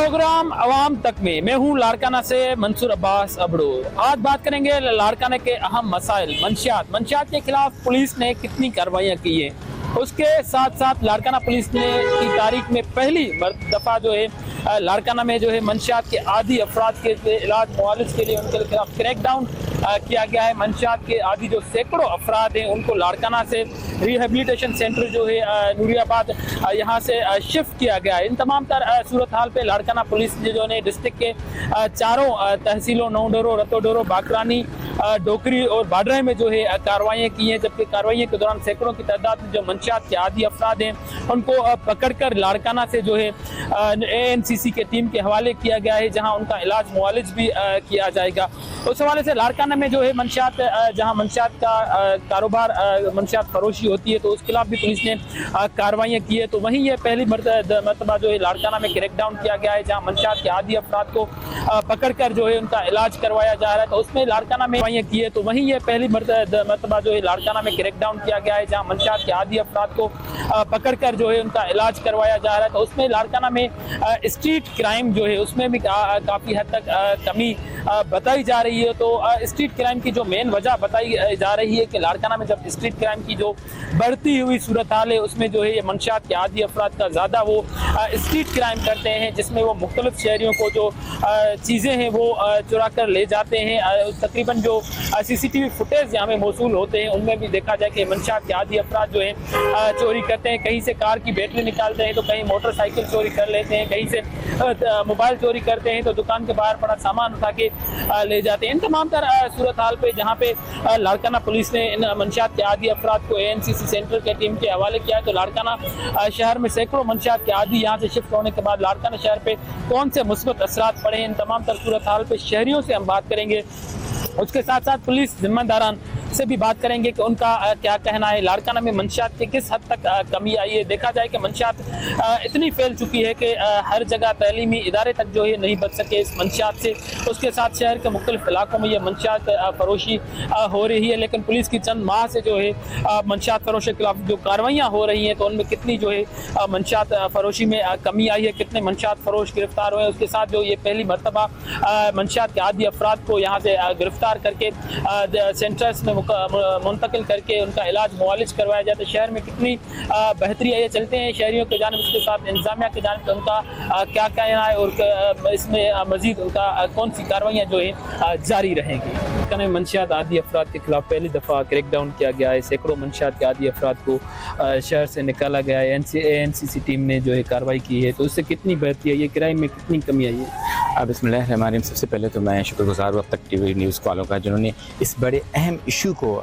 Programme अवाम तक में मैं हूं लाड़काना से मंसूर अब्बास अबड़ो। आज बात करेंगे लाड़काना के अहम मसाइल मंशियात के खिलाफ पुलिस ने कितनी कार्रवाइयां की है, उसके साथ साथ लाड़काना पुलिस ने की तारीख में पहली दफा जो है लाड़काना में जो है मंशियात के आदी अफराद के इलाज मुआवज के लिए उनके खिलाफ क्रैकडाउन किया गया है। मंशियात के आदी जो सैकड़ों अफराद हैं उनको लाड़काना से रिहेबिलिटेशन सेंटर जो है नूरियाबाद यहाँ से शिफ्ट किया गया है। इन तमाम तर सूरत हाल पे लाड़काना पुलिस जो ने डिस्ट्रिक्ट के चारों तहसीलों नौडोरो, रतोडोरो, बाकरानी, डोकरी और बाडरे में जो है कार्रवाइयाँ की हैं, जबकि कार्रवाइयों के दौरान सैकड़ों की तादाद में जो मंशियात के आदी अफराद हैं उनको पकड़कर लाड़काना से जो है ANCC के टीम के हवाले किया गया है, जहां उनका इलाज मुआवज भी किया जाएगा। उस हवाले से लाड़काना में जो है मंशियात जहां मंशियात का कारोबार मंशियात फरोशी होती है तो उसके खिलाफ भी पुलिस ने कार्रवाइयाँ की है। तो वहीं ये पहली मरतबा जो है लाड़काना में क्रैकडाउन किया गया है, जहाँ मंशियात के आदी अफराद को पकड़कर जो है उनका इलाज करवाया जा रहा है। तो उसमें लाड़काना में की है तो वहीं ये पहली मरतबा जो है लाड़काना में क्रैकडाउन किया गया है, जहाँ मंशियात के आदी अफराद को पकड़कर जो है उनका इलाज करवाया जा रहा है। तो उसमें लाड़काना में स्ट्रीट क्राइम जो है उसमें भी काफ़ी हद तक कमी बताई जा रही है। तो स्ट्रीट क्राइम की जो मेन वजह बताई जा रही है कि लाड़काना में जब स्ट्रीट क्राइम की जो बढ़ती हुई सूरत हाल है उसमें जो है ये मंशियात के आदी अफराद का ज़्यादा वो स्ट्रीट क्राइम करते हैं, जिसमें वो मुख्तलिफ शहरियों को जो चीज़ें हैं वो चुरा कर ले जाते हैं। तकरीबन जो CCTV फुटेज यहाँ में मौसूल होते हैं उनमें भी देखा जाए कि मंशियात के आदी अफराद जो है चोरी करते हैं, कहीं से कार की बैटरी निकालते हैं तो कहीं मोटरसाइकिल चोरी कर लेते हैं, कहीं से मोबाइल चोरी करते हैं तो दुकान के बाहर पड़ा सामान उठा के ले जाते हैं। इन तमाम तर सूरत हाल पे जहाँ पे लाड़काना पुलिस ने इन मंशियात के आदी अफराद को ANCC सेंटर के टीम के हवाले किया है। तो लाड़काना शहर में सैकड़ों मंशियात के आदी यहाँ से शिफ्ट होने के बाद लाड़काना शहर पे कौन से मुस्बत असरात पड़े हैं, इन तमाम तर सूरत हाल पे शहरियों से हम बात करेंगे। उसके साथ साथ पुलिस जिम्मेदारान से भी बात करेंगे कि उनका क्या कहना है, लाड़काना में मंशियात की किस हद तक कमी आई है। देखा जाए कि मंशियात इतनी फैल चुकी है कि हर जगह तलीमी इदारे तक जो है नहीं बच सके इस मंशियात से। उसके साथ शहर के मुख्तलिफ इलाकों में ये मंशियात फरोशी हो रही है, लेकिन पुलिस की चंद माह से जो है मंशियात फरोशी के खिलाफ जो कार्रवाइयाँ हो रही हैं तो उनमें कितनी जो है मंशियात फरोशी में कमी आई है, कितने मंशियात फरोश गिरफ्तार हुए। उसके साथ जो ये पहली मरतबा मंशियात के आदी अफराद को यहाँ से गिरफ्तार करके सेंटर्स में मुंतकिल करके उनका इलाज मुआवज करवाया जाता है, शहर में कितनी बेहतरी है। चलते हैं शहरियों की जानिब, उसके साथ इंतजामिया की जानिब उनका क्या कहना है और इसमें मजीद उनका कौन सी कार्रवाइयाँ जो है जारी रहेंगी। मंशियात आदी अफराद के खिलाफ पहली दफ़ा क्रैकडाउन किया गया है, सैकड़ों मंशियात के आदी अफराद को शहर से निकाला गया है। ANCC टीम ने जो है कार्रवाई की है तो उससे कितनी बेहतरी है, ये क्राइम में कितनी कमी आई है। बिस्मिल्लाहिर्रहमानिर्रहीम। सबसे पहले तो मैं शुक्रगुजार हूँ अब तक TV न्यूज़ वालों का जिन्होंने इस बड़े अहम इशू को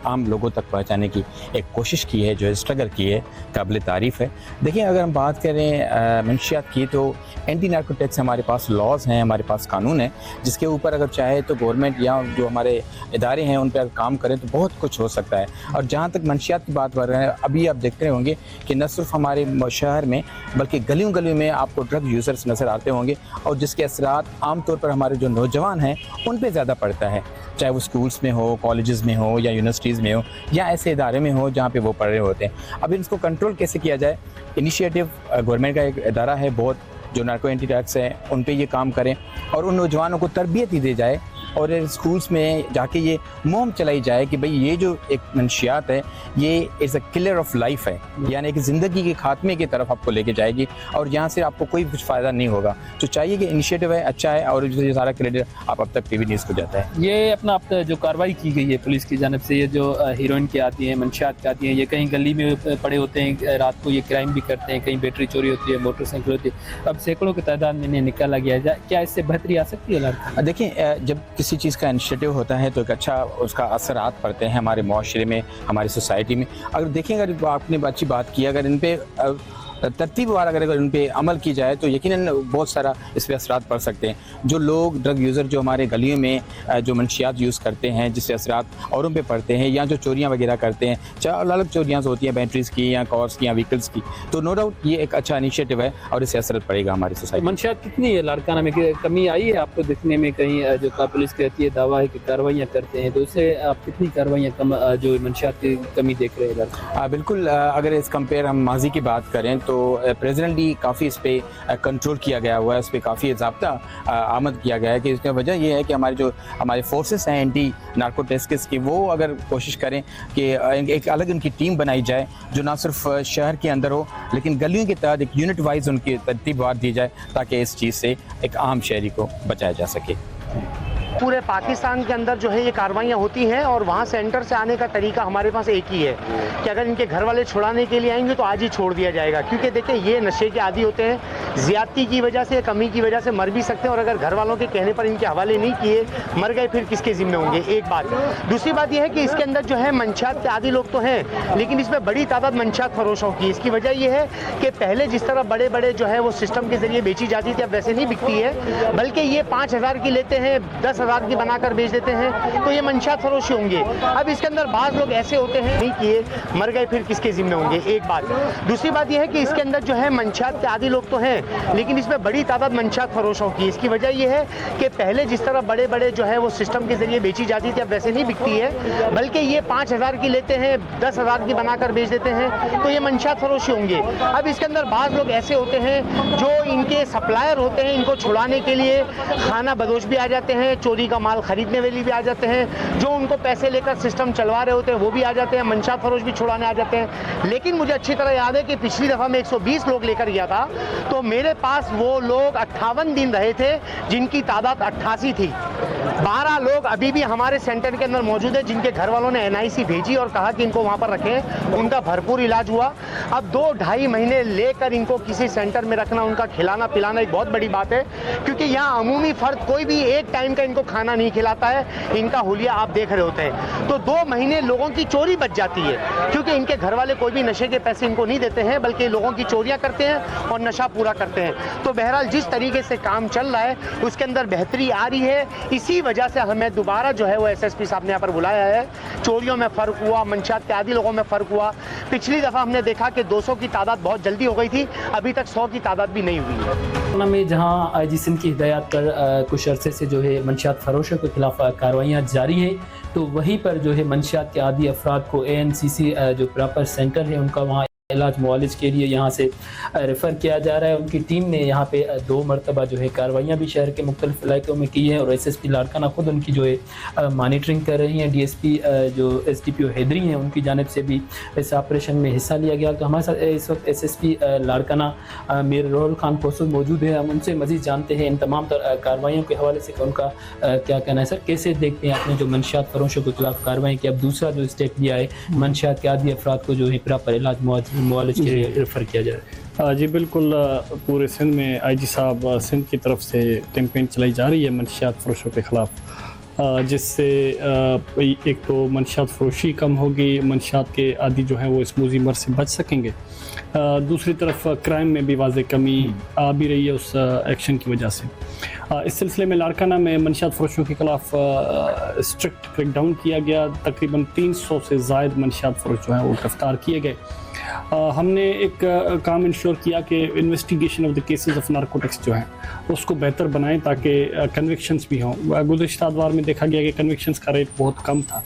आम लोगों तक पहुँचाने की एक कोशिश की है, जो स्ट्रगल की है, काबिल तारीफ़ है। देखिए, अगर हम बात करें मंशियात की तो एंटी नार्कोटिक्स हमारे पास लॉज हैं, हमारे पास कानून है, जिसके ऊपर अगर चाहे तो गवर्नमेंट या जो हमारे इदारे हैं उन पर अगर काम करें तो बहुत कुछ हो सकता है। और जहाँ तक मंशियात की बात कर रहे हैं, अभी आप देखते होंगे कि न सिर्फ हमारे शहर में बल्कि गलियों गलियों में आपको ड्रग यूज़र्स नज़र आते होंगे, और जिसके असरात आमतौर पर हमारे जो नौजवान हैं उन पर ज़्यादा पड़ता है, चाहे वो स्कूल्स में हो, कॉलेजेस में हो या यूनिवर्सिटीज़ में हो या ऐसे इदारे में हो जहाँ पे वो पढ़ रहे होते हैं। अब इसको कंट्रोल कैसे किया जाए, इनिशिएटिव गवर्नमेंट का एक इदारा है बहुत, जो नार्को एंटी ड्रग्स है उन पे ये काम करें और उन नौजवानों को तरबियत ही दी जाए और स्कूल्स में जाके ये मुहिम चलाई जाए कि भाई ये जो एक मंशियात है ये is a killer of life है, यानी कि ज़िंदगी के खात्मे की तरफ आपको लेके जाएगी और यहाँ से आपको कोई कुछ फ़ायदा नहीं होगा। तो चाहिए कि इनिशिएटिव है, अच्छा है, और ये सारा क्रेडिट आप अब तक TV न्यूज़ को जाता है। ये अपना जो कार्रवाई की गई है पुलिस की जानिब से, ये जो हीरोइन की आती हैं, मंशियात की आती हैं, ये कहीं गली में पड़े होते हैं, रात को ये क्राइम भी करते हैं, कहीं बैटरी चोरी होती है, मोटरसाइकिल होती है, अब सैकड़ों की तादाद में इन्हें निकाला गया जाए, क्या इससे बेहतरी आ सकती है लड़का? देखिए, जब किसी चीज़ का इनिशिएटिव होता है तो एक अच्छा उसका असरात पड़ते हैं हमारे माशरे में, हमारी सोसाइटी में। अगर देखें, अगर आपने अच्छी बात की, अगर इन पे तरतीबवार अगर उन पर अमल की जाए तो यकीनन बहुत सारा इस पर असरात पड़ सकते हैं। जो लोग ड्रग यूज़र जो हमारे गलियों में जो मंशियात यूज़ करते हैं जिससे असरात औरों पे पड़ते हैं, या जो चोरियां वगैरह करते हैं, चाहे अलग अलग चोरियां होती हैं बैटरीज की या कार्स की या व्हीकल्स की, तो नो डाउट ये एक अच्छा इनिशिएटिव है और इससे असर पड़ेगा हमारी सोसाइटी। मंशियात कितनी है लाड़काना में, कमी आई है आपको दिखने में? कहीं जो पुलिस कहती है दावा है कि कार्रवाइयाँ करते हैं, तो उससे आप कितनी कार्रवाइयाँ कम जो मंशियात की कमी देख रहे हैं? बिल्कुल, अगर इस कंपेयर हम माजी की बात करें तो तो प्रेजेंटली काफ़ी इस पर कंट्रोल किया गया हुआ है, इस पर काफ़ी ज़ाब्ता आमद किया गया है कि इसका वजह यह है कि हमारे फोर्सेस हैं एंटी नार्कोटिक्स की, वो अगर कोशिश करें कि एक अलग उनकी टीम बनाई जाए जो ना सिर्फ शहर के अंदर हो लेकिन गलियों के तहत एक यूनिट वाइज उनकी तरतीबात दी जाए ताकि इस चीज़ से एक आम शहरी को बचाया जा सके। पूरे पाकिस्तान के अंदर जो है ये कार्रवाइयाँ होती हैं और वहाँ सेंटर से आने का तरीका हमारे पास एक ही है कि अगर इनके घर वाले छुड़ाने के लिए आएंगे तो आज ही छोड़ दिया जाएगा, क्योंकि देखिए ये नशे के आदी होते हैं, ज़्यादती की वजह से, कमी की वजह से मर भी सकते हैं और अगर घर वालों के कहने पर इनके हवाले नहीं किए, मर गए, फिर किसके ज़िम्मे होंगे, एक बात। दूसरी बात यह है कि इसके अंदर जो है मंशियात के आदी लोग तो हैं लेकिन इसमें बड़ी तादाद मंशियात फरोशों की। इसकी वजह यह है कि पहले जिस तरह बड़े बड़े जो है वो सिस्टम के ज़रिए बेची जाती थी अब वैसे नहीं बिकती है, बल्कि ये 5,000 की लेते हैं, 10,000 की बनाकर बेच देते हैं, तो ये मंशियात फरोशी होंगे। अब इसके अंदर बाज़ लोग ऐसे होते हैं नहीं किए, मर गए, फिर किसके ज़िम्मे होंगे, एक बात। दूसरी बात यह है कि इसके अंदर जो है मंशियात के आदी लोग तो हैं लेकिन इसमें बड़ी तादाद मंशियात फरोशों की। इसकी वजह यह है कि पहले जिस तरह बड़े बड़े जो है वो सिस्टम के ज़रिए बेची जाती थी अब वैसे नहीं बिकती है, बल्कि ये 5,000 की लेते हैं, 10,000 की बनाकर बेच देते हैं, तो ये मंशियात फरोशी होंगे। अब इसके अंदर बाज़ लोग ऐसे होते हैं जो इनके सप्लायर होते हैं, इनको छुड़ाने के लिए खाना बदोश भी आ जाते हैं, चोरी का माल खरीदने वाले भी आ जाते हैं, जो उनको पैसे लेकर सिस्टम चलवा रहे होते हैं वो भी आ जाते हैं, मंशियात फरोश भी छुड़ाने आ जाते हैं। लेकिन मुझे अच्छी तरह याद है कि पिछली दफ़ा मैं 120 लोग लेकर गया था तो मेरे पास वो लोग 58 दिन रहे थे जिनकी तादाद 88 थी। 12 लोग अभी भी हमारे सेंटर के अंदर मौजूद है जिनके घर वालों ने NIC भेजी और कहा कि इनको वहाँ पर रखें, उनका भरपूर इलाज हुआ। अब 2-2.5 महीने लेकर इनको किसी सेंटर में रखना, उनका खिलाना पिलाना एक बहुत बड़ी बात है, क्योंकि यहाँ अमूमी फ़र्द कोई भी एक टाइम का इनको खाना नहीं खिलाता है, इनका हुलिया आप देख रहे होते हैं। तो 2 महीने लोगों की चोरी बच जाती है, क्योंकि इनके घर वाले कोई भी नशे के पैसे इनको नहीं देते हैं बल्कि लोगों की चोरियाँ करते हैं और नशा पूरा करते हैं। तो बहरहाल जिस तरीके से काम चल रहा है उसके अंदर बेहतरी आ रही है, इसी वजह से हमें दोबारा जो है वो SSP साहब ने यहाँ पर बुलाया है। चोरियों में फ़र्क हुआ, मंशियात के आदी लोगों में फ़र्क हुआ। पिछली दफ़ा हमने देखा कि 200 की तादाद बहुत जल्दी हो गई थी, अभी तक 100 की तादाद भी नहीं हुई है। में जहाँ IG सिंध की हिदायत पर कुछ अरसे से जो है मंशियात फरोशों के खिलाफ कार्रवाइयाँ जारी हैं, तो वहीं पर जो है मंशियात के आदी अफराद को ANCC जो प्रॉपर सेंटर है उनका वहाँ इलाज मुआलिज के लिए यहाँ से रेफ़र किया जा रहा है। उनकी टीम ने यहाँ पे 2 मरतबा जो है कार्रवाइयाँ भी शहर के मुख्तलिफ इलाकों में की है और SSP लाड़काना खुद उनकी जो है मॉनिटरिंग कर रही हैं। DSP जो SDPO हैदरी हैं उनकी जानिब से भी इस ऑपरेशन में हिस्सा लिया गया। तो हमारे साथ इस वक्त SSP लाड़काना मीर रोहल खान खोसू मौजूद है, हम उनसे मज़ीद जानते हैं इन तमाम कार्रवाइयों के हवाले से उनका क्या कहना है। सर, कैसे देखते हैं आपने जो मंशियात फरोशों के खिलाफ कार्रवाई की, अब दूसरा जो स्टेप लिया है मंशियात के आदी अफराद को जो है प्रॉपर इलाज मुआलिज के लिए रेफ़र किया जा रहा है? जी बिल्कुल, पूरे सिंध में IG साहब सिंध की तरफ से कैंपेन चलाई जा रही है मंशियात फरोशों के ख़िलाफ़, जिससे एक तो मंशियात फरोशी कम होगी, मंशियात के आदी जो हैं वो इस मुज़ी मर से बच सकेंगे। दूसरी तरफ क्राइम में भी वाज़ेह कमी आ भी रही है उस एक्शन की वजह से। इस सिलसिले में लाड़काना में मंशियात फरोशों के ख़िलाफ़ स्ट्रिक्ट क्रैकडाउन किया गया। तकरीबन 300 से ज़ायद मंशियात फरोश जो हैं वो गिरफ़्तार किए गए। हमने एक काम इंश्योर किया कि investigation of the cases of narcotics जो हैं उसको बेहतर बनाएं ताकि कन्विक्शंस भी हों। गुज़िश्ता अदवार में देखा गया कि कन्विक्शंस का रेट बहुत कम था।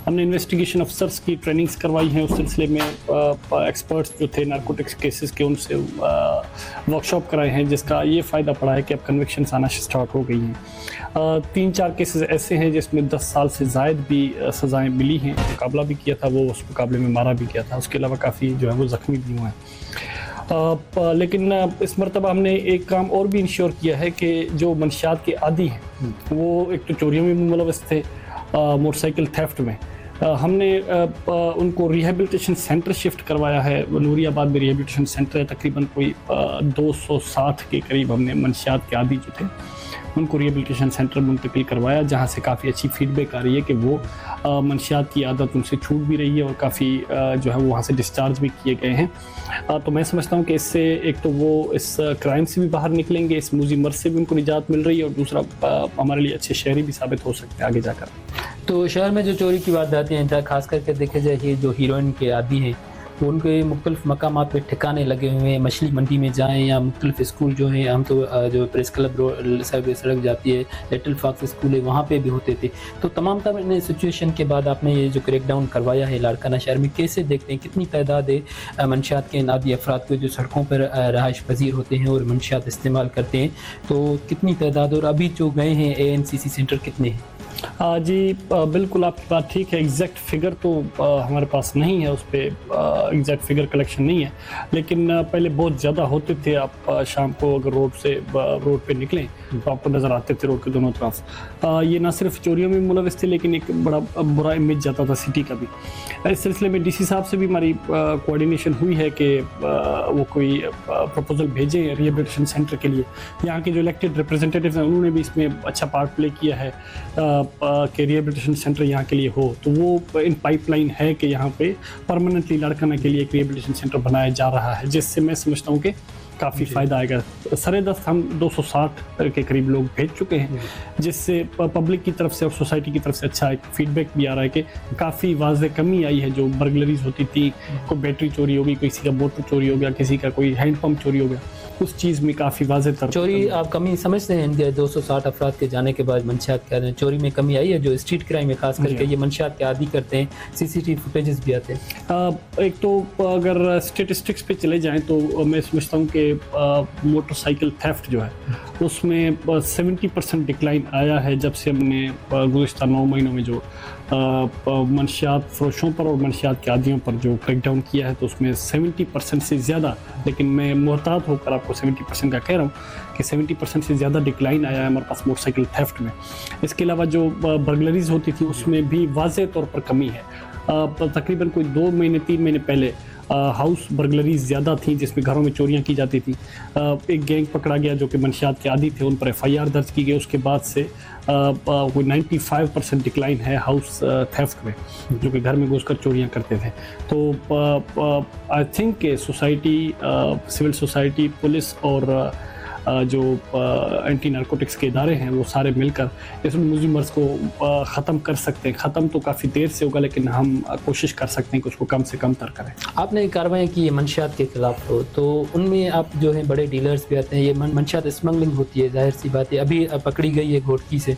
हमने इन्वेस्टिगेशन अफसर्स की ट्रेनिंग्स करवाई हैं, उस सिलसिले में एक्सपर्ट्स जो थे नारकोटिक्स केसेस के उनसे वर्कशॉप कराए हैं, जिसका ये फ़ायदा पड़ा है कि अब कन्विक्शंस आना स्टार्ट हो गई हैं। 3-4 केसेस ऐसे हैं जिसमें 10 साल से ज़ायद भी सज़ाएँ मिली हैं। मुकाबला भी किया था, वो उस मुकाबले में मारा भी गया था। उसके अलावा काफ़ी जो है वो ज़ख्मी भी हुए हैं। लेकिन इस मरतबा हमने एक काम और भी इंश्योर किया है कि जो मंशियात के आदी हैं वो एक तो चोरियों में भी मुलव्वस थे, मोटरसाइकिल थेफ्ट में। हमने उनको रिहेबिलिटेशन सेंटर शिफ्ट करवाया है। नूरियाबाद में रिहेबिलिटेशन सेंटर है, तकरीबन कोई 260 के करीब हमने मंशियात के आदी जो थे उनको रिहेबिलिटेशन सेंटर मुंतकिल करवाया, जहाँ से काफ़ी अच्छी फीडबैक आ रही है कि वो मंशियात की आदत उनसे छूट भी रही है और काफ़ी जो है वो वहाँ से डिस्चार्ज भी किए गए हैं। तो मैं समझता हूँ कि इससे एक तो वो इस क्राइम से भी बाहर निकलेंगे, इस मुज़ी मर से भी उनको निजात मिल रही है और दूसरा हमारे लिए अच्छे शहरी भी साबित हो सकते हैं आगे जाकर। तो शहर में जो चोरी की वारदातें हैं, खास करके देखे जाए कि जो हीरोइन के आदी हैं वो उनके मुख्तलिफ मकामात पे ठिकाने लगे हुए हैं, मछली मंडी में जाएँ या मुख्तलिफ स्कूल जो हैं, हम तो जो प्रेस क्लब सड़क जाती है, लिटिल फॉक्स स्कूल है, वहाँ पे भी होते थे। तो तमाम सिचुएशन के बाद आपने ये जो क्रैकडाउन करवाया है लाड़काना शहर में, कैसे देखते हैं, कितनी तादाद है मंशियात के नादी अफराद को जो सड़कों पर रहाइश पजीर होते हैं और मंशियात इस्तेमाल करते हैं, तो कितनी तादाद, और अभी जो गए हैं ANCC सेंटर कितने हैं? जी बिल्कुल आपकी बात ठीक है। एग्जैक्ट फिगर तो हमारे पास नहीं है, उस पर एग्जैक्ट फिगर कलेक्शन नहीं है, लेकिन पहले बहुत ज़्यादा होते थे। आप शाम को अगर रोड पे निकलें तो आपको नज़र आते थे रोड के दोनों तरफ। ये ना सिर्फ चोरियों में मुलविस थे, लेकिन एक बड़ा बुरा इमेज जाता था सिटी का भी। इस सिलसिले में DC साहब से भी हमारी कोऑर्डिनेशन हुई है कि वो कोई प्रपोजल भेजें रिहेबिलिटेशन सेंटर के लिए। यहाँ के जो इलेक्टेड रिप्रेजेंटेटिव हैं उन्होंने भी इसमें अच्छा पार्ट प्ले किया है कि रिहेबिलिटेशन सेंटर यहाँ के लिए हो। तो वो इन पाइपलाइन है कि यहाँ पे परमानेंटली लाड़काना के लिए एक रिहेबिलिटेशन सेंटर बनाया जा रहा है, जिससे मैं समझता हूँ कि काफ़ी फ़ायदा आएगा। सरे दस्त हम 260 के करीब लोग भेज चुके हैं, जिससे पब्लिक की तरफ से और सोसाइटी की तरफ से अच्छा एक फीडबैक भी आ रहा है कि काफ़ी वाज़ेह कमी आई है। जो बर्गलरीज होती थी, कोई बैटरी चोरी हो गई, किसी का मोटर चोरी हो गया, किसी का कोई हैंड पंप चोरी हो गया, उस चीज़ में काफ़ी वाज़ेह चोरी आप कमी समझते हैं इनके 260 अफराद के जाने के बाद मंशियात के चोरी में कमी आई है? जो स्ट्रीट क्राइम में खास करके ये मंशियात के आदी करते हैं, CCTV फुटेजेस भी आते हैं। एक तो अगर स्टेटिस्टिक्स पे चले जाएं तो मैं समझता हूँ कि मोटरसाइकिल थेफ्ट जो है उसमें 70% डिक्लाइन आया है जब से हमने गुज़िश्ता 9 महीनों में जो मंशियात फरोशों पर और मंशियात के आदियों पर जो क्रैकडाउन किया है, तो उसमें 70% से ज़्यादा, लेकिन मैं मोहतात होकर आपको 70% का कह रहा हूँ कि 70% से ज़्यादा डिक्लाइन आया है हमारे पास मोटरसाइकिल थेफ्ट में। इसके अलावा जो बर्गलरीज होती थी उसमें भी वाज़ेह तौर पर कमी है। तकरीबन कोई 2 महीने 3 महीने पहले हाउस बर्गलरीज ज़्यादा थी, जिसमें घरों में चोरियां की जाती थी। एक गैंग पकड़ा गया जो कि मंशियात के आदी थे, उन पर FIR दर्ज की गई। उसके बाद से कोई 95% डिक्लाइन है हाउस थेफ्ट में, जो कि घर में घुसकर चोरियां करते थे। तो आई थिंक कि सोसाइटी, सिविल सोसाइटी, पुलिस और जो एंटी नारकोटिक्स के इदारे हैं वो सारे मिलकर इस मुलजिमर्स को ख़त्म कर सकते हैं। ख़त्म तो काफ़ी देर से होगा, लेकिन हम कोशिश कर सकते हैं कि उसको कम से कम तर करें। आपने कार्रवाई की है मंशियात के खिलाफ, तो उनमें आप जो है बड़े डीलर्स भी आते हैं। ये मंशियात स्मगलिंग होती है, जाहिर सी बात है। अभी पकड़ी गई है घोटकी से,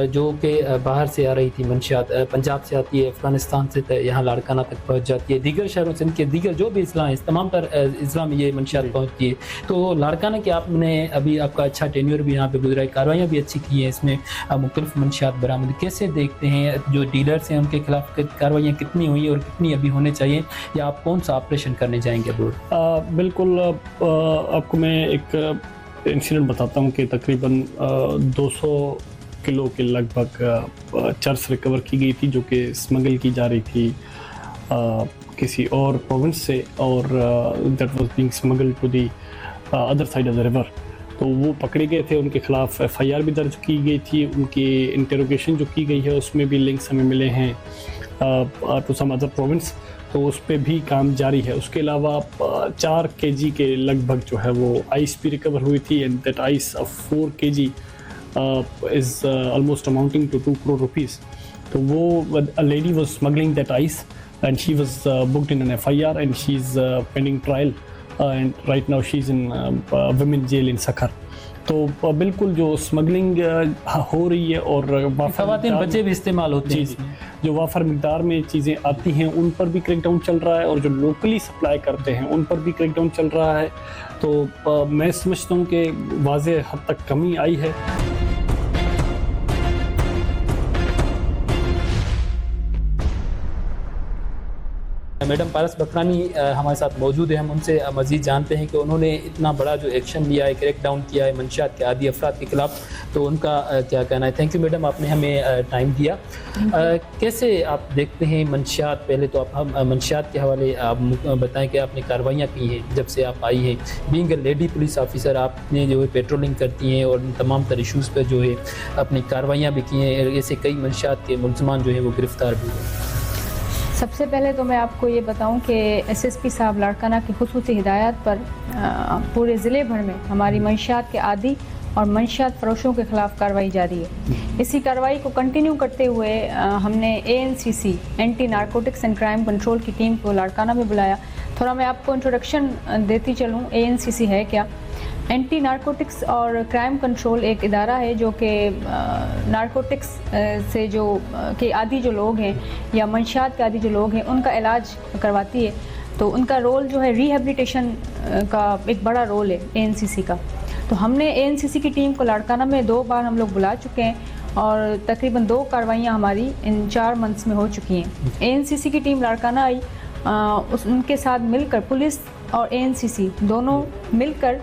जो कि बाहर से आ रही थी मंशियात, पंजाब से आती है, अफगानिस्तान से यहाँ लाड़काना तक पहुँच जाती है, दीगर शहरों से, इनके दीगर जो भी इस्लाम है, तमाम तर इस्लाम में ये मंशियात पहुँचती है। तो लाड़काना के आपने अभी आपका अच्छा टेन्योर भी यहाँ पे गुजरा है, कार्रवाइयाँ भी अच्छी की हैं, इसमें मुख्तलिफ मंशियात बरामद। कैसे देखते हैं जो डीलर्स हैं उनके खिलाफ कार्रवाइयाँ कितनी हुई और कितनी अभी होने चाहिए, या आप कौन सा ऑपरेशन करने जाएंगे अब्रोड? बिल्कुल, आपको मैं एक इंसिडेंट बताता हूँ कि तकरीबन 200 किलो के लगभग चर्च रिकवर की गई थी, जो कि स्मगल की जा रही थी किसी और प्रोविंस से, और that was being smuggled to the other side of the river. तो वो पकड़े गए थे, उनके खिलाफ FIR भी दर्ज की गई थी। उनकी इंटरोगेशन जो की गई है उसमें भी लिंक्स हमें मिले हैं टू सम अदर प्रोविंस, तो उस पर भी काम जारी है। उसके अलावा 4 kg के लगभग जो है वो आइस भी रिकवर हुई थी, and that ice of 4 kg is almost amounting to 2 crore rupees। तो वो a lady was smuggling that ice and she was booked in an FIR and she is pending trial and right now she's in women jail in Sakhar। तो बिल्कुल जो smuggling हो रही है और ख़वातीन बच्चे भी इस्तेमाल होते हैं, जो वाफर मिकदार में चीज़ें आती हैं उन पर भी क्रैकडाउन चल रहा है, और जो लोकली सप्लाई करते हैं उन पर भी क्रैकडाउन चल रहा है। तो मैं समझता हूँ कि वाज़ेह हद तक कमी आई है। मैडम पारस बकरानी हमारे साथ मौजूद है। हम उनसे मज़ीद जानते हैं कि उन्होंने इतना बड़ा जो एक्शन लिया है, क्रैकडाउन किया है मंशियात के आदी अफराद के खिलाफ, तो उनका क्या कहना है। थैंक यू मैडम, आपने हमें टाइम दिया। कैसे आप देखते हैं मंशियात, पहले तो आप हम मंशियात के हवाले आप बताएं कि आपने कार्रवाइयाँ की हैं जब से आप आई हैं। Being a lady police officer, आपने जो है पेट्रोलिंग करती हैं और तमाम तर इशूज़ पर जो है अपनी कार्रवाइयाँ भी की हैं। ऐसे कई मंशियात के मुलज़मान जो है वो गिरफ़्तार भी हुए। सबसे पहले तो मैं आपको ये बताऊं कि SSP साहब लाड़काना की खुसूसी हिदायत पर पूरे ज़िले भर में हमारी मंशियात के आदी और मंशियात फरोशों के खिलाफ कार्रवाई जारी है। इसी कार्रवाई को कंटिन्यू करते हुए हमने ANCC anti narcotics and crime control की टीम को लाड़काना में बुलाया। थोड़ा मैं आपको इंट्रोडक्शन देती चलूँ, ANCC है क्या। एंटी नारकोटिक्स और क्राइम कंट्रोल एक इदारा है जो कि नारकोटिक्स से जो के आदी जो लोग हैं या मंशियात के आदी जो लोग हैं उनका इलाज करवाती है। तो उनका रोल जो है रिहेबिलिटेशन का एक बड़ा रोल है ANCC का। तो हमने ANCC की टीम को लाड़काना में 2 बार हम लोग बुला चुके हैं और तकरीबन 2 कार्रवाइयाँ हमारी इन 4 मंथ्स में हो चुकी हैं। ANCC की टीम लाड़काना आई, उनके साथ मिलकर पुलिस और ANCC दोनों मिलकर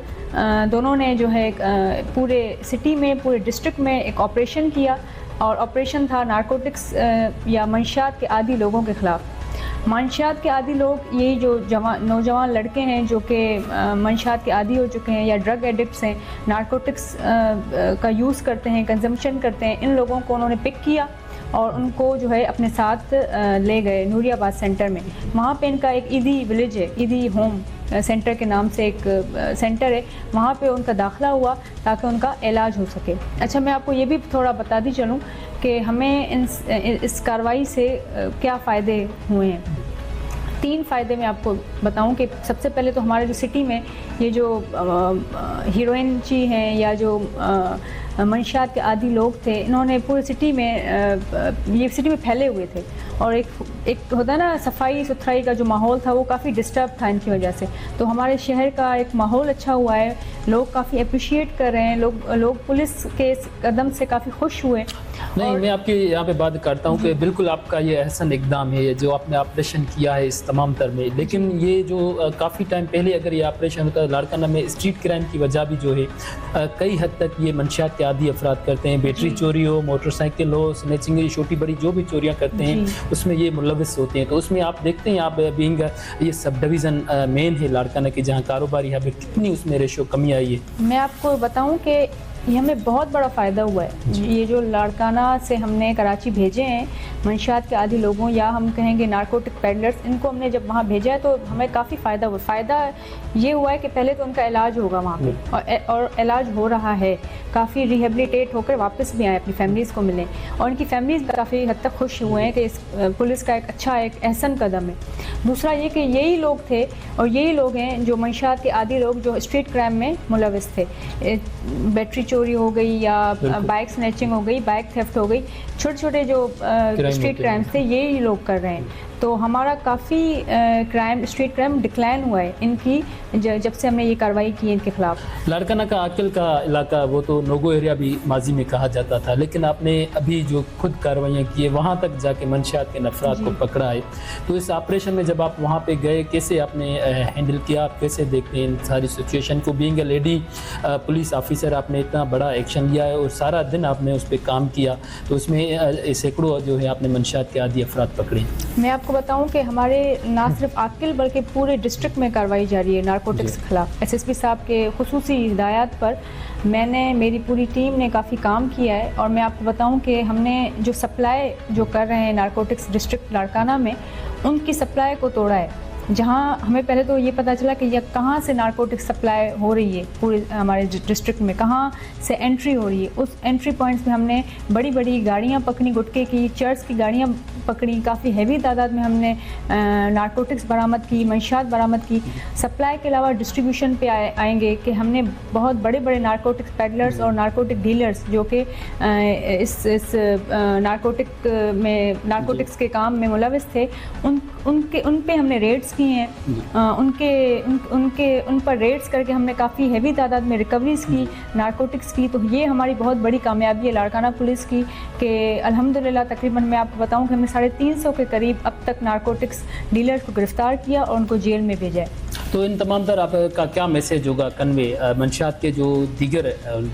दोनों ने जो है पूरे सिटी में, पूरे डिस्ट्रिक्ट में एक ऑपरेशन किया और ऑपरेशन था नारकोटिक्स या मंशियात के आदी लोगों के ख़िलाफ़। मंशियात के आदी लोग यही जो नौजवान लड़के हैं जो कि मंशियात के आदी हो चुके हैं या ड्रग एडिक्ट्स हैं, नारकोटिक्स का यूज़ करते हैं, कंजम्पशन करते हैं, इन लोगों को उन्होंने पिक किया और उनको जो है अपने साथ ले गए नूरियाबाद सेंटर में। वहाँ पे इनका एक ईदी विलेज है, ईदी होम सेंटर के नाम से एक सेंटर है, वहाँ पे उनका दाखिला हुआ ताकि उनका इलाज हो सके। अच्छा, मैं आपको ये भी थोड़ा बताती चलूँ कि हमें इस कार्रवाई से क्या फ़ायदे हुए हैं। 3 फ़ायदे मैं आपको बताऊं कि सबसे पहले तो हमारे जो सिटी में ये जो हीरोइन ची हैं या जो मंशियात के आदी लोग थे, इन्होंने पूरी सिटी में ये सिटी में फैले हुए थे और एक होता है ना सफाई सुथराई का जो माहौल था वो काफ़ी डिस्टर्ब था इनकी वजह से। तो हमारे शहर का एक माहौल अच्छा हुआ है, लोग काफ़ी अप्रिशिएट कर रहे हैं, लोग पुलिस के इस कदम से काफ़ी खुश हुए। नहीं, मैं आपकी यहाँ पे बात करता हूँ कि बिल्कुल आपका ये अहसन इकदाम है जो आपने ऑपरेशन किया है इस तमाम तर में, लेकिन ये जो काफ़ी टाइम पहले अगर ये ऑपरेशन होता है लाड़काना में, स्ट्रीट क्राइम की वजह भी जो है कई हद तक ये मंशियात के आदी अफराद करते हैं। बैटरी चोरी हो, मोटरसाइकिल हो, स्नैचिंग, छोटी बड़ी जो भी चोरियाँ करते हैं उसमें ये मुलविस होते हैं। तो उसमें आप देखते हैं, आप बीइंग ये सब डिवीज़न मेन है लाड़काना की जहाँ कारोबारी यहाँ पे कितनी उसमें रेशो कमी आई है। मैं आपको बताऊँ कि ये हमें बहुत बड़ा फ़ायदा हुआ है। ये जो लाड़काना से हमने कराची भेजे हैं मंशियात के आदी लोगों या हम कहेंगे नारकोटिक पेडलर्स, इनको हमने जब वहाँ भेजा है तो हमें काफ़ी फ़ायदा हुआ। फ़ायदा ये हुआ है कि पहले तो उनका इलाज होगा वहाँ पे और इलाज हो रहा है, काफ़ी रिहेबिलिटेट होकर वापस भी आए, अपनी फैमिलीज़ को मिलें और उनकी फैमिलीज़ काफ़ी हद तक खुश हुए हैं कि इस पुलिस का एक अच्छा एक अहसन कदम है। दूसरा ये कि यही लोग थे और यही लोग हैं जो मंशियात के आदी लोग जो स्ट्रीट क्राइम में मुलविस थे। बैटरी चोरी हो गई या बाइक स्नैचिंग हो गई, बाइक थेफ्ट हो गई, छोटे छोटे जो स्ट्रीट क्राइम थे यही लोग कर रहे हैं। तो हमारा काफ़ी स्ट्रीट क्राइम डिक्लाइन हुआ है इनकी जब से हमने ये कार्रवाई की है इनके खिलाफ। लाड़काना का आकिल का इलाका वो तो नोगो एरिया भी माजी में कहा जाता था, लेकिन आपने अभी जो खुद कार्रवाइयाँ की है वहाँ तक जाके मंशियात के नफरात को पकड़ा है। तो इस ऑपरेशन में जब आप वहाँ पे गए कैसे आपने हैंडल किया, आप कैसे देखते हैं इन सारी सिचुएशन को? Being a lady police officer आपने इतना बड़ा एक्शन लिया है और सारा दिन आपने उस पर काम किया, तो उसमें सैकड़ों जो है आपने मंशियात के आदी अफराद पकड़े। मैं आपको बताऊं कि हमारे ना सिर्फ आकिल बल्कि पूरे डिस्ट्रिक्ट में कार्रवाई जारी है नारकोटिक्स के खिलाफ। SSP साहब के खुसूसी हिदायत पर मेरी पूरी टीम ने काफ़ी काम किया है और मैं आपको बताऊं कि हमने जो सप्लाई जो कर रहे हैं नारकोटिक्स डिस्ट्रिक्ट लाड़काना में, उनकी सप्लाई को तोड़ा है। जहाँ हमें पहले तो ये पता चला कि यह कहाँ से नारकोटिक्स सप्लाई हो रही है पूरे हमारे डिस्ट्रिक्ट में, कहाँ से एंट्री हो रही है, उस एंट्री पॉइंट्स में हमने बड़ी बड़ी गाड़ियाँ पकड़ी, गुटखे की, चर्च की गाड़ियाँ पकड़ी, काफ़ी हैवी तादाद में हमने नारकोटिक्स बरामद की, मंशियात बरामद की। सप्लाई के अलावा डिस्ट्रीब्यूशन पे आएंगे कि हमने बहुत बड़े बड़े नारकोटिक्स पेडलर्स और नारकोटिक डीलर्स जो कि इस नारकोटिक्स के काम में मुलविस थे, उन पे हमने रेड्स की हैं। उन पर रेड्स करके हमने काफ़ी हैवी तादाद में रिकवरीज की नारकोटिक्स की। तो ये हमारी बहुत बड़ी कामयाबी है लाड़काना पुलिस की कि अल्हम्दुलिल्लाह तकरीबन मैं आपको बताऊं कि हमने 350 के करीब अब तक नारकोटिक्स डीलर्स को गिरफ्तार किया और उनको जेल में भेजा है। तो इन तमाम तर आपका क्या मैसेज होगा कन्वे मंशियात के जो दीगर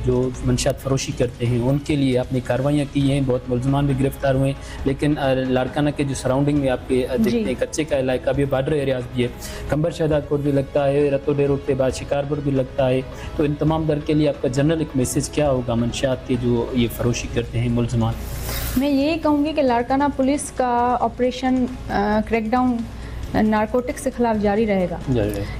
जो मंशियात फरोशी करते हैं उनके लिए? आपने कार्रवाइयाँ की हैं, बहुत मुलजमान भी गिरफ्तार हुए, लेकिन लाड़काना के जो सराउंडिंग में आपके देखते हैं कच्चे का इलाका भी, बॉर्डर एरियाज भी है, कंबर शहदादपुर भी लगता है, रतो डेरो के बाद शिकारपुर भी लगता है। तो इन तमाम दर के लिए आपका जनरल एक मैसेज क्या होगा मंशियात के जो ये फरोशी करते हैं मुलजमान? मैं यही कहूँगी कि लाड़काना पुलिस का ऑपरेशन क्रैकडाउन नारकोटिक्स के खिलाफ जारी रहेगा।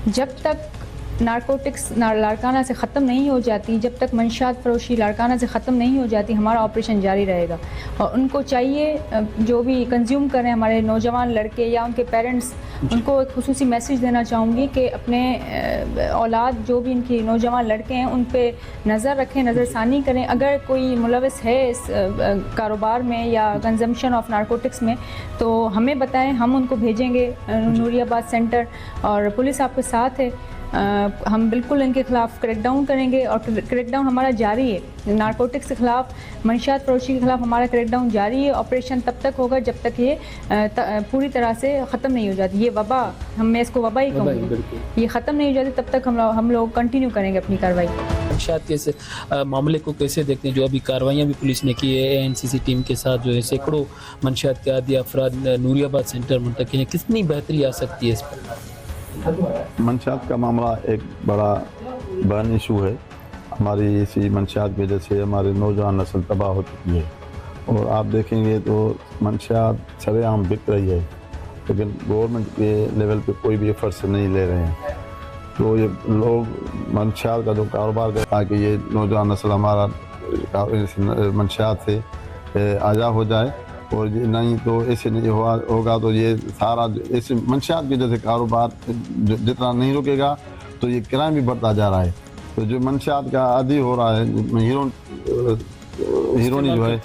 जब तक नारकोटिक्स लाड़काना से ख़त्म नहीं हो जाती, जब तक मंशियात फरोशी लाड़काना से ख़त्म नहीं हो जाती, हमारा ऑपरेशन जारी रहेगा। और उनको चाहिए जो भी कंज्यूम करें हमारे नौजवान लड़के या उनके पेरेंट्स, उनको एक खुसूसी मैसेज देना चाहूँगी कि अपने औलाद जो भी इनकी नौजवान लड़के हैं उन पे नज़र रखें, नज़रसानी करें। अगर कोई मुलविस है इस कारोबार में या कंजम्पशन ऑफ नारकोटिक्स में तो हमें बताएं, हम उनको भेजेंगे नूरियाबाद सेंटर, और पुलिस आपके साथ है। हम बिल्कुल इनके ख़िलाफ़ क्रैकडाउन करेंगे और क्रैकडाउन हमारा जारी है। नारकोटिक्स के ख़िलाफ़, मंशियात फरोशी के ख़िलाफ़ हमारा क्रैकडाउन जारी है। ऑपरेशन तब तक होगा जब तक ये पूरी तरह से ख़त्म नहीं हो जाती। ये वबा, मैं इसको वबा ही कहूँगी, ये ख़त्म नहीं हो जाती तब तक हम लोग कंटिन्यू करेंगे अपनी कार्रवाई। मंशियात के मामले को कैसे देखते हैं, जो अभी कार्रवाइयाँ भी पुलिस ने की है एएनसीसी टीम के साथ, जो है सैकड़ों मंशियात के आदि अफराद नूरियाबाद सेंटर मुंतकिल हैं, कितनी बेहतरी आ सकती है इस पर? मंशियात का मामला एक बड़ा बर्न इशू है। हमारी इसी मंशियात की वजह से हमारे नौजवान नस्ल तबाह हो चुकी है, और आप देखेंगे तो मंशियात सरेआम बिक रही है, लेकिन गवर्नमेंट के लेवल पे कोई भी एफर्ट्स नहीं ले रहे हैं। तो ये लोग मंशियात का जो कारोबार कर, ताकि ये नौजवान नस्ल हमारा मंशियात से आज़ाद हो जाए, और नहीं तो ऐसे नहीं होगा तो ये सारा ऐसे मंशियात के जैसे कारोबार जितना नहीं रुकेगा तो ये क्राइम भी बढ़ता जा रहा है। तो जो मंशियात का आदी हो रहा है, हीरोनी जो है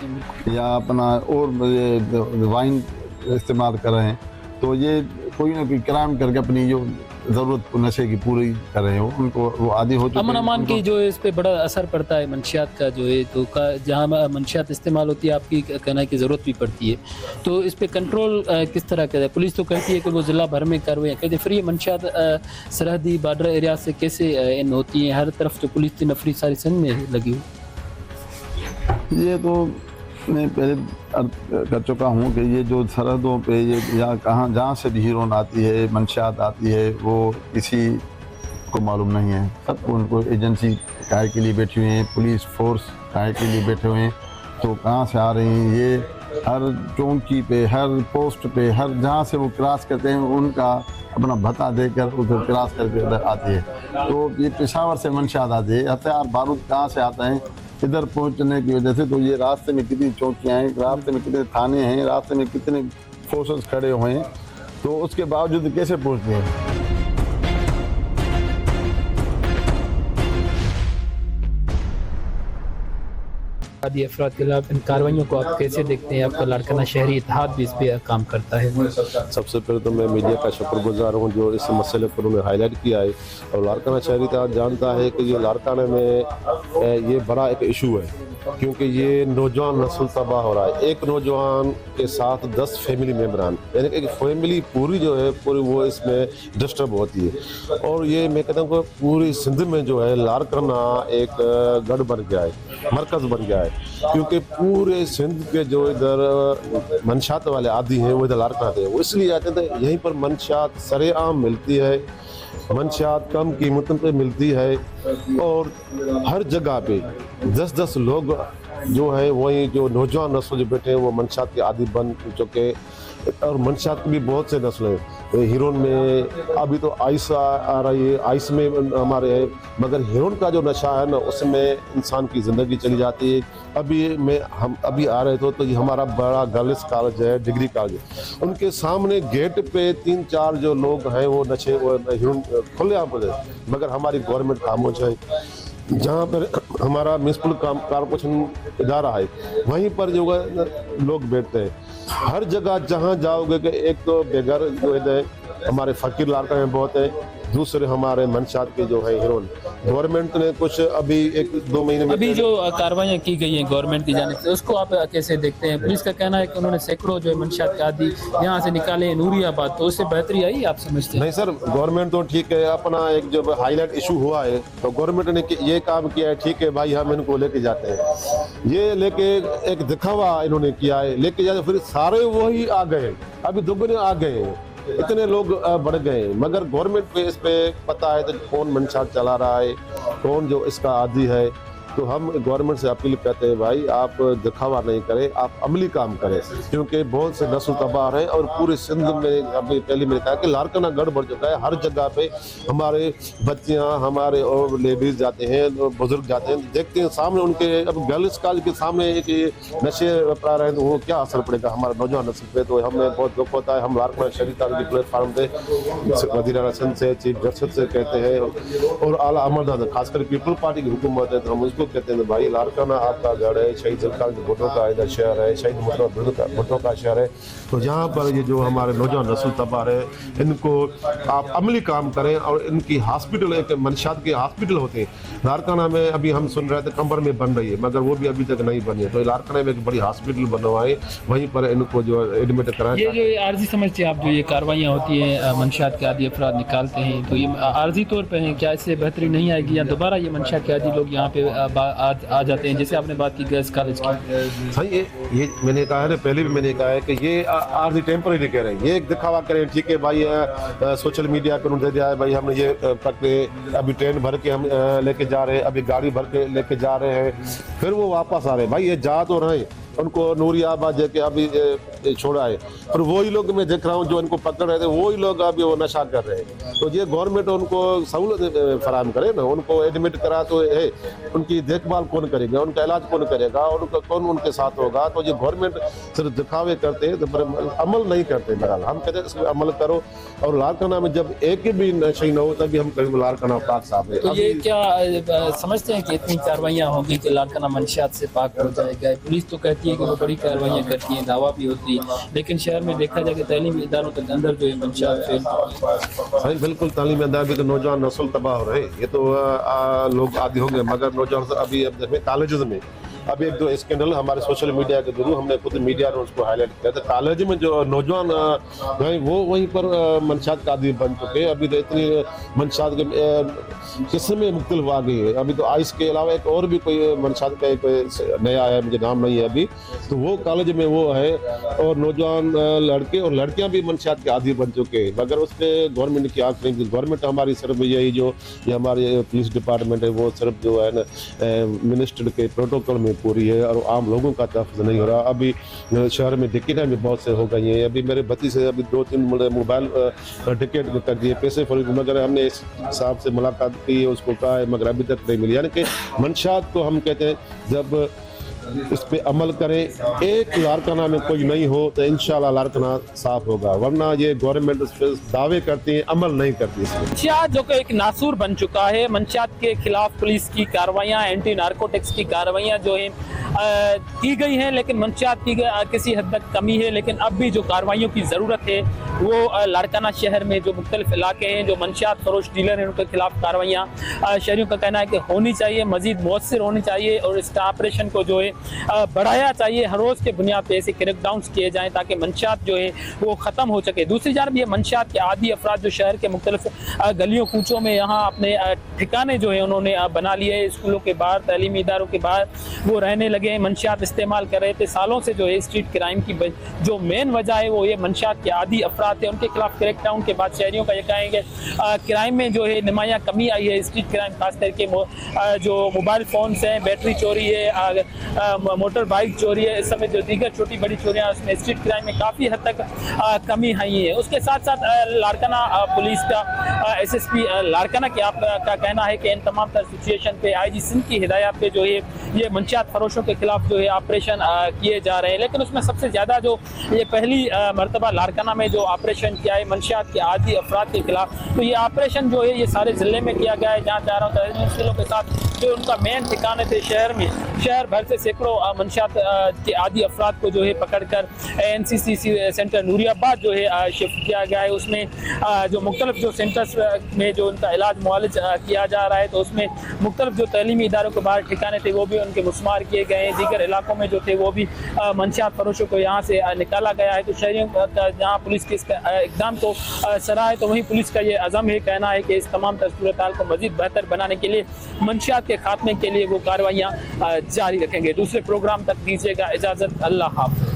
या अपना और ये वाइन इस्तेमाल कर रहे हैं, तो ये कोई ना कोई क्राइम करके अपनी जो ज़रूरत नशे की पूरी कर रहे हो, उनको वो आदी हो चुके हैं। अमन अमान की जो है इस पे बड़ा असर पड़ता है मंशियात का, जो है तो जहाँ मंशियात इस्तेमाल होती है आपकी कहना की ज़रूरत भी पड़ती है, तो इस पे कंट्रोल किस तरह का है? पुलिस तो कहती है कि वो ज़िला भर में कार्रवाई कहते, फिर ये मंशियात सरहदी बॉर्डर एरिया से कैसे इन होती हैं? हर तरफ जो पुलिस की नफरी सारी सिंध में लगी हुई। ये तो मैं पहले कर चुका हूँ कि ये जो सरहदों पे ये या कहाँ जहाँ से भी हीरोइन आती है, मंशियात आती है, वो किसी को मालूम नहीं है। सबको उनको एजेंसी काय के लिए बैठी हुई है, पुलिस फोर्स काय के लिए बैठे हुए हैं, तो कहाँ से आ रही हैं ये हर चौकी पे, हर पोस्ट पे, हर जहाँ से वो क्रॉस करते हैं उनका अपना भत्ता देकर उनको क्रॉस करके आती है। तो ये पेशावर से मंशियात आती है। हथियार बारूद कहाँ से आता है इधर पहुंचने की वजह से, तो ये रास्ते में कितनी चौकियाँ हैं, रास्ते में कितने थाने हैं, रास्ते में कितने फोर्सेस खड़े हुए हैं, तो उसके बावजूद कैसे पहुंचते हैं? आदि अफराद के खिलाफ इन कार्रवाइयों को आप कैसे देखते हैं? आपका लाड़काना शहरी इत्तेहाद भी इस पे काम करता है। सबसे पहले तो मैं मीडिया का शुक्रगुजार हूँ जो इस मसले पर उन्होंने हाईलाइट किया है, और लाड़काना शहरी इत्तेहाद जानता है कि ये लाड़काना में ये बड़ा एक इशू है, क्योंकि ये नौजवान नस्ल तबाह हो रहा है। एक नौजवान के साथ 10 फैमिली मेम्बरान, यानी कि एक फैमिली पूरी जो है पूरी वो इसमें डिस्टर्ब होती है। और ये मैं कहता हूँ कि पूरी सिंध में जो है लाड़काना एक गढ़ बन गया है, मरकज़ बन गया है, क्योंकि पूरे सिंध के जो इधर मंशियात वाले आदि हैं वो इधर लाड़काना थे, वो इसलिए आते थे। यहीं पर मंशियात सरेआम मिलती है, मंशियात कम कीमतों पे मिलती है, और हर जगह पे 10-10 लोग जो है वही जो नौजवान नस्ल जो बैठे हैं वो मंशियात के आदी बन चुके। और मंशियात की भी बहुत से नस्ल हैं। हीरोइन में अभी तो आइस आ रही है, आइस में हमारे है, मगर हीरोइन का जो नशा है ना उसमें इंसान की ज़िंदगी चली जाती है। हम अभी आ रहे थे तो ये हमारा बड़ा गर्ल्स कॉलेज है, डिग्री कॉलेज, उनके सामने गेट पे 3-4 जो लोग हैं वो नशे वो हीरोइन खुले आम पर, मगर हमारी गवर्नमेंट खामोश है। जहाँ पर हमारा म्यूनसिपल कॉर्पोरेशन इदारा है वहीं पर जो है लोग बैठते हैं। हर जगह जहाँ जाओगे कि एक तो बेघर जो है हमारे फ़कीर लाड़काने में बहुत है, दूसरे हमारे मंशियात के जो है हीरोइन। गवर्नमेंट ने कुछ अभी 1-2 महीने में अभी जो कार्रवाइयाँ की गई हैं गवर्नमेंट की जानिब से, उसको आप कैसे देखते हैं? पुलिस का कहना है कि उन्होंने सैकड़ों जो मंशियात के आदि यहाँ से निकाले नूरियाबाद, तो उससे बेहतरी आई आप समझते हैं? नहीं सर, गवर्नमेंट तो ठीक है, अपना एक जो हाईलाइट इशू हुआ है तो गवर्नमेंट ने ये काम किया है, ठीक है भाई हम इनको लेके जाते हैं। ये लेके एक दिखावा इन्होंने किया है, लेके जाते फिर सारे वही आ गए, अभी दुगने आ गए, इतने लोग बढ़ गए, मगर गवर्नमेंट पे इस पे पता है तो कौन मंशियात चला रहा है, कौन जो इसका आदी है। तो हम गवर्नमेंट से अपील करते हैं भाई आप दिखावा नहीं करें, आप अमली काम करें, क्योंकि बहुत से नस्ल तबाह है और पूरे सिंध में अभी पहले मैंने कहा कि लारकाना गढ़ बढ़ चुका है। हर जगह पे हमारे बच्चियां, हमारे और लेडीज जाते हैं, बुजुर्ग जाते हैं, देखते हैं सामने उनके अब गर्ल्स कॉलेज के सामने एक नशे अपना रहे तो वो क्या असर पड़ेगा हमारे नौजवान नस्ल पे। तो हमें बहुत दुख होता है। हम लारकाना शहरी तारीखी प्लेटफार्म पे वज़ीर आला सिंध से, चीफ जस्टिस से कहते हैं और आला अमरदाद खासकर पीपल पार्टी की हुकूमत है तो हम उसको कहते हैं भाई लारकाना आपका गढ़ है, शहीद जुल्फ़िकार भुट्टो का इधर शहर है, शहीद मुशर्रफ भुट्टो का शहर है। तो यहाँ पर ये जो हमारे नौजवान नस्ल तबाह है इनको आप अमली काम करें और इनकी हॉस्पिटल, एक मंशियात के हॉस्पिटल होते हैं लारकाना में। अभी हम सुन रहे थे कंबर में बन रही है मगर वो भी अभी तक नहीं बनी है। तो लारकाना में एक बड़ी हॉस्पिटल बनवाए, वहीं पर इनको जो एडमिट कराएं। ये जो आर्जी समझते हैं आप, जो ये कार्रवाइयाँ होती हैं मंशियात के आदि अफराद निकालते हैं, तो ये आर्जी तौर पर हैं, क्या इससे बेहतरी नहीं आएगी या दोबारा ये मंशियात के आदि लोग यहाँ पे आ जाते हैं? जैसे आपने बात की गर्ल्स कॉलेज की, सही ये मैंने कहा है ना, पहले भी मैंने कहा है कि ये आर्जी टेम्पररी कह रहे हैं, ये एक दिखावा करें ठीक है भाई, सोशल मीडिया पर उन्होंने दिया है भाई हमने ये पकड़े, अभी ट्रेन भर के हम लेके जा रहे हैं, अभी गाड़ी भर के लेके जा रहे हैं, फिर वो वापस आ रहे हैं। भाई ये जा तो रहे, उनको नूरियाबाद जाके अभी छोड़ा है, और वही लोग मैं देख रहा हूँ जो इनको पकड़ रहे थे वही लोग अभी वो नशा कर रहे हैं। तो ये गवर्नमेंट उनको सहूलत फराहम करे ना, उनको एडमिट करा तो है, उनकी देखभाल कौन करेगा, उनका इलाज कौन करेगा और उनका कौन उनके साथ होगा। तो ये गवर्नमेंट सिर्फ दिखावे करते हैं तो अमल नहीं करते। बहरहाल हम कहते हैं इसमें अमल करो, और लारकाना में जब एक भी नशे न हो तभी हम कहेंगे लारकाना पाक साहब है। तो ये क्या समझते हैं कि इतनी कार्रवाइयाँ होंगी कि लारकाना मंशियात से पाक हो जाएगा? पुलिस तो कहती है कि वो बड़ी कार्रवाइयाँ करती हैं, दावा भी होती है, लेकिन शहर में देखा जाए कि तालीमी इदारों के अंदर जो है मंशियात फैल। सही बिल्कुल, तालीमी इदारे भी तो नौजवान नस्ल तबाह हो रहे हैं। ये तो लोग आदि होंगे मगर नौजवान अभी अब देखें कॉलेज में अभी एक दो स्कैंडल हमारे सोशल मीडिया के थ्रू हमने खुद मीडिया ने उसको हाईलाइट किया था। कॉलेज में जो नौजवान हैं वो वहीं पर मंशियात का आदी बन चुके हैं। अभी तो इतनी मंशियात के किस्में मुख्तलिफ आ गई है। अभी तो आइस के अलावा एक और भी कोई मंशियात का एक नया है, मुझे नाम नहीं है अभी, तो वो कॉलेज में वो है। और नौजवान लड़के और लड़कियां भी मंशियात के आदी बन चुके हैं मगर उस पर गवर्नमेंट की आंख नहीं। गवर्नमेंट हमारी सिर्फ यही जो ये हमारे पुलिस डिपार्टमेंट है वो सिर्फ जो है ना मिनिस्टर के प्रोटोकॉल में पूरी है और आम लोगों का तहफ़्फ़ुज़ नहीं हो रहा। अभी शहर में टिकटें भी बहुत से हो गई हैं। अभी मेरे भतीजे से अभी 2-3 मोबाइल टिकट कर दिए पैसे फरीद, मगर हमने इस साहब से मुलाकात की है, उसको कहा है मगर अभी तक नहीं मिली। यानी कि मंशियात को हम कहते हैं जब इस पे अमल करें, एक लारकाना में कोई नहीं हो तो इंशाल्लाह लारकाना साफ होगा, वरना ये गवर्नमेंट उस पर दावे करती है अमल नहीं करती। मंशियात जो कि एक नासूर बन चुका है, मंशियात के खिलाफ पुलिस की कार्रवाइयाँ, एंटी नारकोटिक्स की कार्रवाइयाँ जो है की गई हैं, लेकिन मंशियात की किसी हद तक कमी है। लेकिन अब भी जो कार्रवाइयों की ज़रूरत है वो लारकाना शहर में जो मुख्तलिफ इलाके हैं जो मंशियात फरोश डीलर हैं उनके खिलाफ कार्रवाइयाँ शहरियों का कहना है कि होनी चाहिए, मजीद मौसर होनी चाहिए और इसका ऑपरेशन को जो है बढ़ाया चाहिए। हर रोज़ के बुनियाद पर ऐसे क्रैकडाउन्स किए जाएँ ताकि मंशियात जो है वो ख़त्म हो सके। दूसरी जानब ये मंशियात के आदी अफराद जो शहर के मुख्तलिफ गलियों कूचों में यहाँ अपने ठिकाने जो है उन्होंने बना लिए, स्कूलों के बाहर, तालीमी इदारों के बाहर वो रहने लगे हैं, मंशियात इस्तेमाल कर रहे थे। सालों से जो है स्ट्रीट क्राइम की जो मेन वजह है वो ये मंशियात के आदी अफराद थे, उनके खिलाफ क्रैकडाउन के बाद शहरियों का ये कहेंगे क्राइम में जो है नुमाया कमी आई है। स्ट्रीट क्राइम खास करके जो मोबाइल फ़ोन्स हैं, बैटरी चोरी है, मोटर बाइक चोरी है, इस समय जो दीगर छोटी बड़ी चोरियाँ उसमें स्ट्रीट क्राइम में काफ़ी हद तक कमी आई है। उसके साथ साथ लारकाना पुलिस का SSP लारकाना के आपका कहना है कि इन तमाम तर सिचुएशन पे IG सिंध की हिदायत पे जो है ये मंशियात फरोशों के खिलाफ जो है ऑपरेशन किए जा रहे हैं। लेकिन उसमें सबसे ज़्यादा जो ये पहली मरतबा लारकाना में जो ऑपरेशन किया है मंशियात के आदी अफराद के खिलाफ, तो ये ऑपरेशन जो है ये सारे ज़िले में किया गया है जहाँ 11 मुश्किलों के साथ जो उनका मेन ठिकाने थे शहर में, शहर भर से सैकड़ों मंशियात के आदी अफराद को जो है पकड़कर NCC सेंटर नूरियाबाद जो है शिफ्ट किया गया है। उसमें जो मुख्तलिफ जो सेंटर्स में जो उनका इलाज मुआलिज किया जा रहा है, तो उसमें मुख्तलिफ जो तालीमी इदारों के बाहर ठिकाने थे वो भी उनके मुस्मार किए गए हैं। दीगर इलाकों में जो थे वो भी मंशियात फरोशों को यहाँ से निकाला गया है। तो शहरियों का जहाँ पुलिस के इकदाम को सराहा है, तो वहीं पुलिस का ये अज़म है, कहना है कि इस तमाम सूरत हाल को मज़ीद बेहतर बनाने के लिए मंशियात के खात्मे के लिए वो कार्रवाइयाँ जारी रखेंगे। दूसरे प्रोग्राम तक दीजिएगा इजाज़त। अल्लाह हाफ़िज़।